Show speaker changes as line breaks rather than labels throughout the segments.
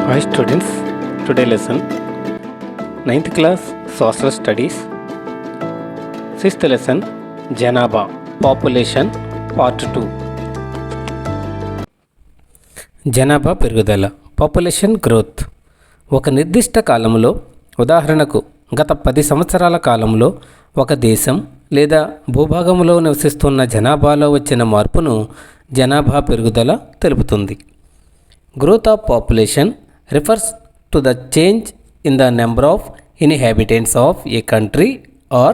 Hi students, today lesson 9th class social studies 6th lesson Janaba population part 2. జనాభా పెరుగుదల population growth ఒక నిర్దిష్ట కాలంలో ఉదాహరణకు గత 10 సంవత్సరాల కాలంలో ఒక దేశం లేదా భూభాగంలో నివసిస్తున్న జనాభాలో వచ్చిన మార్పును జనాభా పెరుగుదల తెలుపుతుంది. Growth of population refers to the change in the number of inhabitants of a country or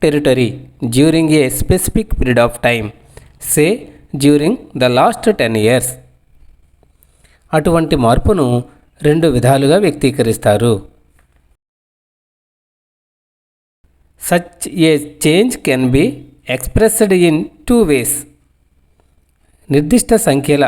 territory during a specific period of time, say during the last 10 years. అటువంటి మార్పును రెండు విధాలుగా వ్యక్తీకరిస్తారు. Such a change can be expressed in two ways. నిర్దిష్ట సంఖ్యల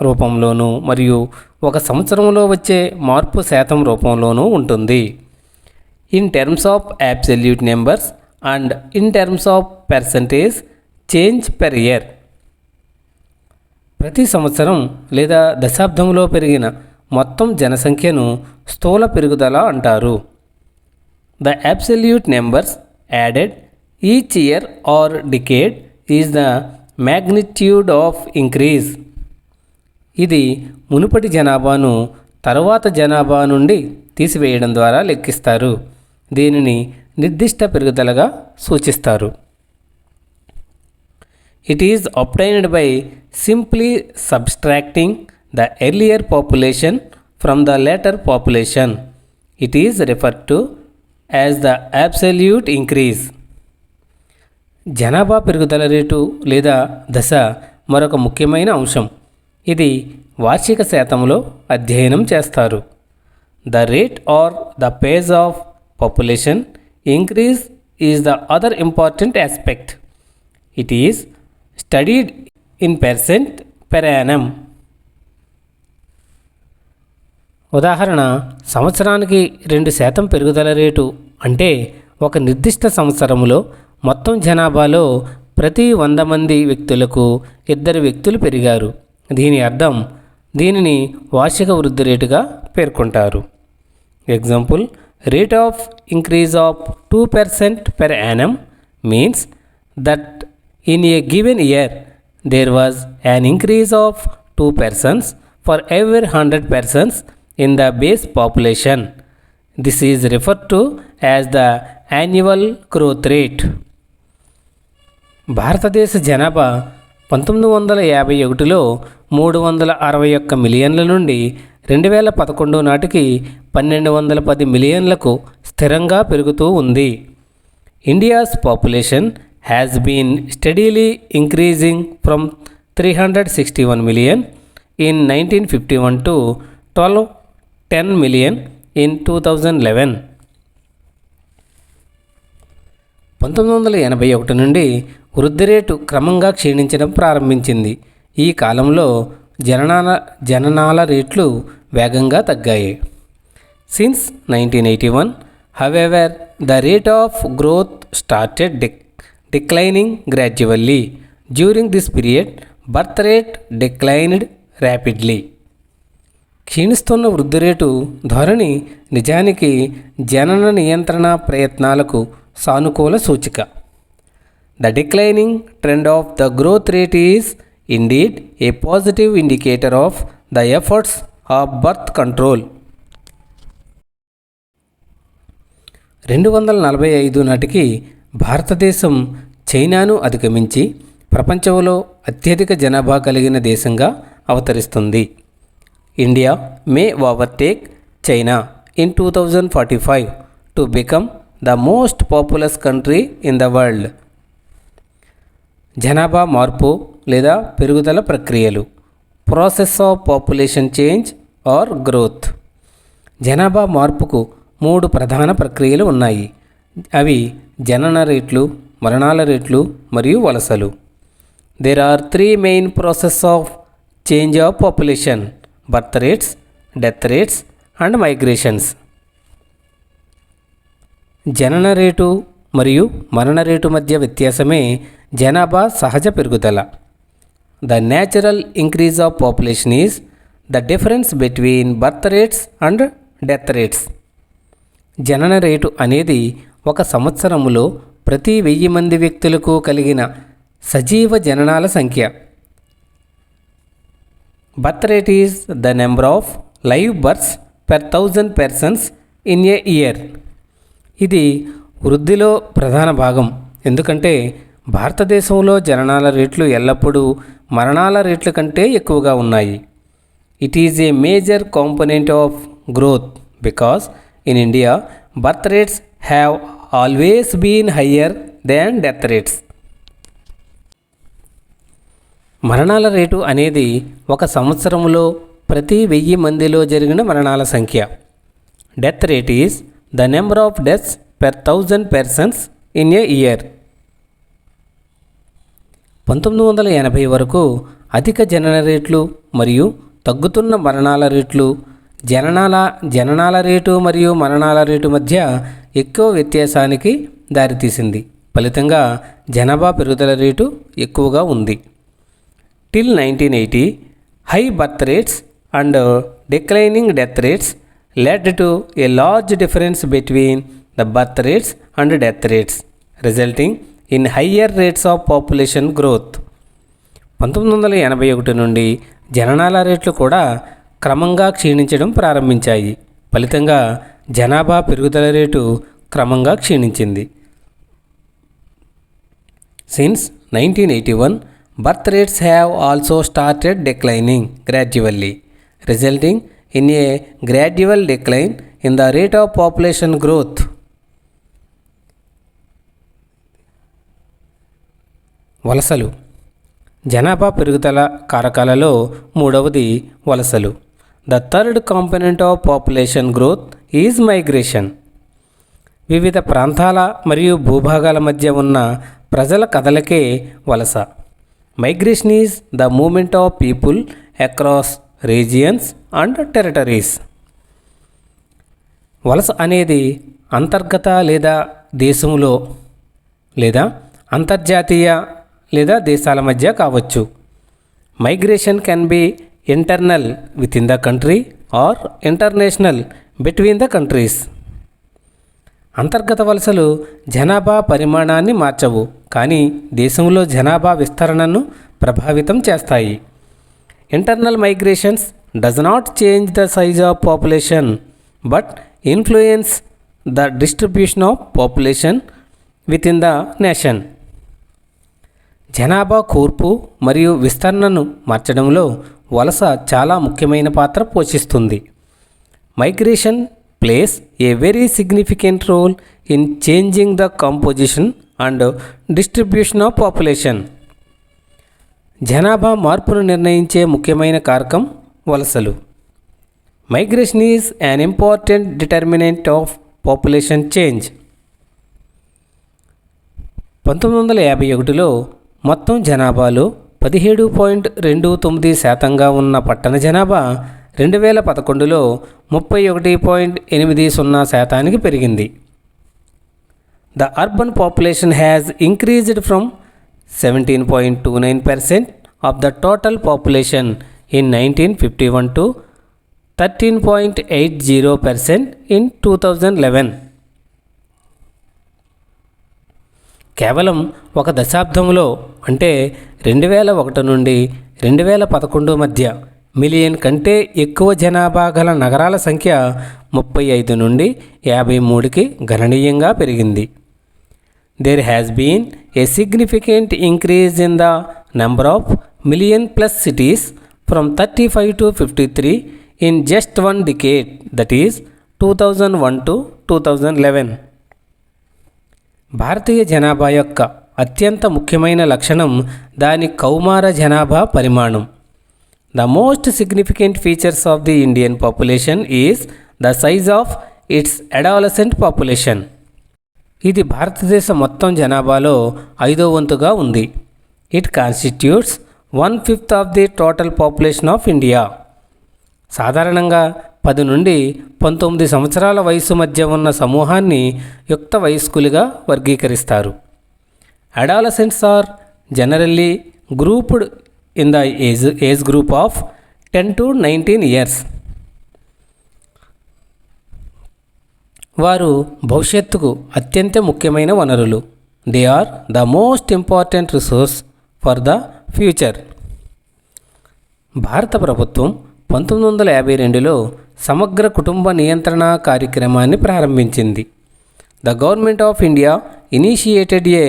రూపంలోనూ మరియు ఒక సంవత్సరంలో వచ్చే మార్పు శాతం రూపంలోనూ ఉంటుంది. In terms of absolute numbers and in terms of percentage change per year. ప్రతి సంవత్సరం లేదా దశాబ్దంలో పెరిగిన మొత్తం జనసంఖ్యను స్థూల పెరుగుదల అంటారు. The absolute numbers added each year are decade is the magnitude of increase. ఇది మునుపటి జనాభాను తరువాత జనాభా నుండి తీసివేయడం ద్వారా లెక్కిస్తారు. దీనిని నిర్దిష్ట పెరుగుదలగా సూచిస్తారు. It is obtained by simply subtracting the earlier population from the later population. It is referred to as the absolute increase. జనాభా పెరుగుదల రేటు లేదా దశ మరొక ముఖ్యమైన అంశం. ఇది వార్షిక శాతంలో అధ్యయనం చేస్తారు. The rate or the pace of population increase is the other important aspect. It is studied in percent per annum. ఉదాహరణ, సంవత్సరానికి 2% పెరుగుదల రేటు అంటే ఒక నిర్దిష్ట సంవత్సరంలో మొత్తం జనాభాలో ప్రతి 100 మంది వ్యక్తులకు 2 వ్యక్తులు పెరిగారు. దీని అర్థం దీనిని వార్షిక వృద్ధి రేటుగా పేర్కొంటారు. Example, rate of increase of 2% per annum means that in a given year there was an increase of 2 persons for every 100 persons in the base population. This is referred to as the annual growth rate. భారతదేశ జనాభా 1951లో 361 మిలియన్ల నుండి 2011 నాటికి 1210 మిలియన్లకు స్థిరంగా పెరుగుతూ ఉంది. India's population has been steadily increasing from 361 million in 1951 to 1210 million in 2011. 1981 నుండి వృద్ధి రేటు క్రమంగా క్షీణించడం ప్రారంభించింది. ఈ కాలంలో జననాల రేట్లు వేగంగా తగ్గాయి. Since 1981, however, the rate of growth started declining gradually. During this period birth rate declined rapidly. క్షీణిస్తున్న వృద్ధి రేటు ధోరణి నిజానికి జనన నియంత్రణ ప్రయత్నాలకు సానుకూల సూచిక. The declining trend of the growth rate is indeed a positive indicator of the efforts of birth control. 245 నాటికి భారతదేశం చైనాను అధిగమించి ప్రపంచంలో అత్యధిక జనాభా కలిగిన దేశంగా అవతరిస్తుంది. India may overtake China in 2045 to become the most populous country in the world. జనాభా మార్పు లేదా పెరుగుదల ప్రక్రియలు. Process of population change or growth. జనాభా మార్పుకు 3 ప్రధాన ప్రక్రియలు ఉన్నాయి. అవి జనన రేట్లు, మరణాల రేట్లు మరియు వలసలు. There are 3 main process of change of population: birth rates, death rates and migrations. జనన రేటు మరియు మరణ రేటు మధ్య వ్యత్యాసమే జనాభా సహజ పెరుగుదల. The natural increase of population is the difference between birth rates and death rates. జనన రేటు అనేది ఒక సంవత్సరములో ప్రతి 1000 మంది వ్యక్తులకు కలిగిన సజీవ జననాల సంఖ్య. Birth rate is the number of live births per 1000 persons in a year. ఇది వృద్ధిలో ప్రధాన భాగం, ఎందుకంటే భారతదేశంలో జననాల రేట్లు ఎల్లప్పుడూ మరణాల రేట్ల కంటే ఎక్కువగా ఉన్నాయి. It is a major component of growth because in India birth rates have always been higher than death rates. మరణాల రేటు అనేది ఒక సంవత్సరంలో ప్రతి 1000 మందిలో జరిగిన మరణాల సంఖ్య. Death rate is the number of deaths per 1000 persons in a year. 1980 వరకు అధిక జనన రేట్లు మరియు తగ్గుతున్న మరణాల రేట్లు జననాల రేటు మరియు మరణాల రేటు మధ్య ఎక్కువ వ్యత్యాసానికి దారితీసింది. ఫలితంగా జనాభా పెరుగుదల రేటు ఎక్కువగా ఉంది. Till 1980 high birth rates and declining death rates led to a large difference between the birth rates and death rates, resulting in higher rates of population growth. 1981 నుండి జననాల రేట్లు కూడా క్రమంగా క్షీణించడం ప్రారంభించాయి. ఫలితంగా జనాభా పెరుగుదల రేటు క్రమంగా క్షీణించింది. Since 1981, birth rates have also started declining gradually, resulting in a gradual decline in the rate of population growth. వలసలు జనాభా పెరుగుదల కారకాలలో మూడవది వలసలు. The third component of population growth is migration. వివిధ ప్రాంతాల మరియు భూభాగాల మధ్య ఉన్న ప్రజల కదలికే వలస. Migration is the movement of people across regions and territories. వలస అనేది అంతర్గత లేదా దేశంలో లేదా అంతర్జాతీయ లేదా దేశాల మధ్య కావచ్చు. Migration can be internal within the country or international between the countries. అంతర్గత వలసలు జనాభా పరిమాణాన్ని మార్చవు, కానీ దేశంలో జనాభా విస్తరణను ప్రభావితం చేస్తాయి. Internal migrations does not change the size of population but influence the distribution of population within the nation. జనాభా కూర్పు మరియు విస్తరణను మార్చడంలో వలస చాలా ముఖ్యమైన పాత్ర పోషిస్తుంది. Migration plays a very significant role in changing the composition and distribution of population. జనాభా మార్పును నిర్ణయించే ముఖ్యమైన కారకం వలసలు. Migration is an important determinant of population change. 1951లో మొత్తం జనాభాలో 17.29% ఉన్న పట్టణ జనాభా 2011లో 31.80% పెరిగింది. The urban population has increased from 17.29% of the total population in 1951 to 13.80% in 2011. కేవలం ఒక దశాబ్దంలో అంటే 2001 నుండి 2011 మధ్య మిలియన్ కంటే ఎక్కువ జనాభా గల నగరాల సంఖ్య 35 నుండి 53కి గణనీయంగా పెరిగింది. There has been a significant increase in the number of million plus cities from 35 to 53 in just one decade, that is 2001 to 2011. భారతీయ జనాభా యొక్క అత్యంత ముఖ్యమైన లక్షణం దాని కౌమార జనాభా పరిమాణం. The most significant features of the Indian population is the size of its adolescent population. ఇది భారతదేశ మొత్తం జనాభాలో 5వ వంతుగా ఉంది. It constitutes 1/5 of the total population of India. సాధారణంగా 10 నుండి 19 సంవత్సరాల వయసు మధ్య ఉన్న సమూహాన్ని యుక్త వయస్కులుగా వర్గీకరిస్తారు. Adolescents are generally grouped in the age group of 10 to 19 years. వారు భవిష్యత్తుకు అత్యంత ముఖ్యమైన వనరులు. They are the most important resource for the future. భారత ప్రభుత్వం 1952లో సమగ్ర కుటుంబ నియంత్రణ కార్యక్రమాన్ని ప్రారంభించింది. The government of India initiated a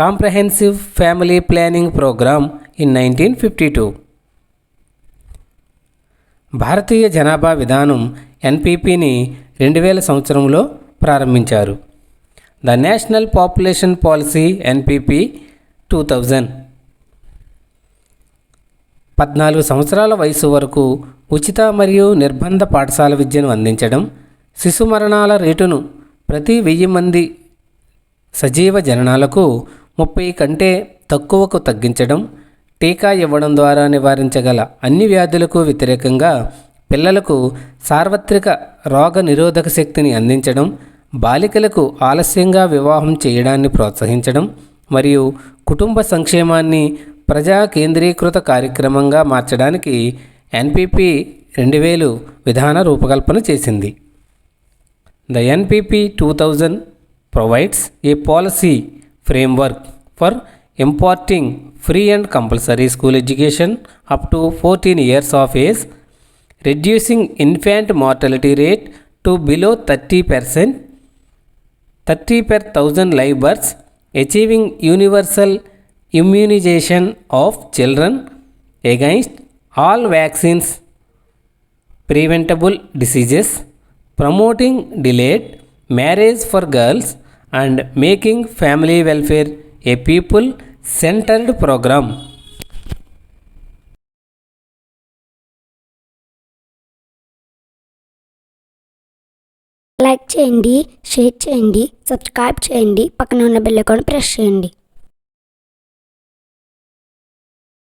comprehensive family planning programme in 1952. భారతీయ జనాభా విధానం ఎన్పిపిని 2000 సంవత్సరంలో ప్రారంభించారు. The national population policy NPP 2000. 14 సంవత్సరాల వయసు వరకు ఉచిత మరియు నిర్బంధ పాఠశాల విద్యను అందించడం, శిశు మరణాల రేటును ప్రతి 1000 మంది సజీవ జననాలకు 30 కంటే తక్కువకు తగ్గించడం, టీకా ఇవ్వడం ద్వారా నివారించగల అన్ని వ్యాధులకు వ్యతిరేకంగా పిల్లలకు సార్వత్రిక రోగ నిరోధక శక్తిని అందించడం, బాలికలకు ఆలస్యంగా వివాహం చేయడాన్ని ప్రోత్సహించడం మరియు కుటుంబ సంక్షేమాన్ని ప్రజా కేంద్రీకృత కార్యక్రమంగా మార్చడానికి ఎన్పిపి 2000 విధాన రూపకల్పన చేసింది. The NPP 2000 provides A policy framework for imparting free and compulsory school education up to 14 years of age, reducing infant mortality rate to below 30%, 30 per 1000 live births, achieving universal immunization of children against all vaccines, preventable diseases, promoting delayed marriage for girls, and making family welfare a people-centered program.
Like చేయండి, share చేయండి, subscribe చేయండి, పక్కన ఉన్న bell icon press చేయండి.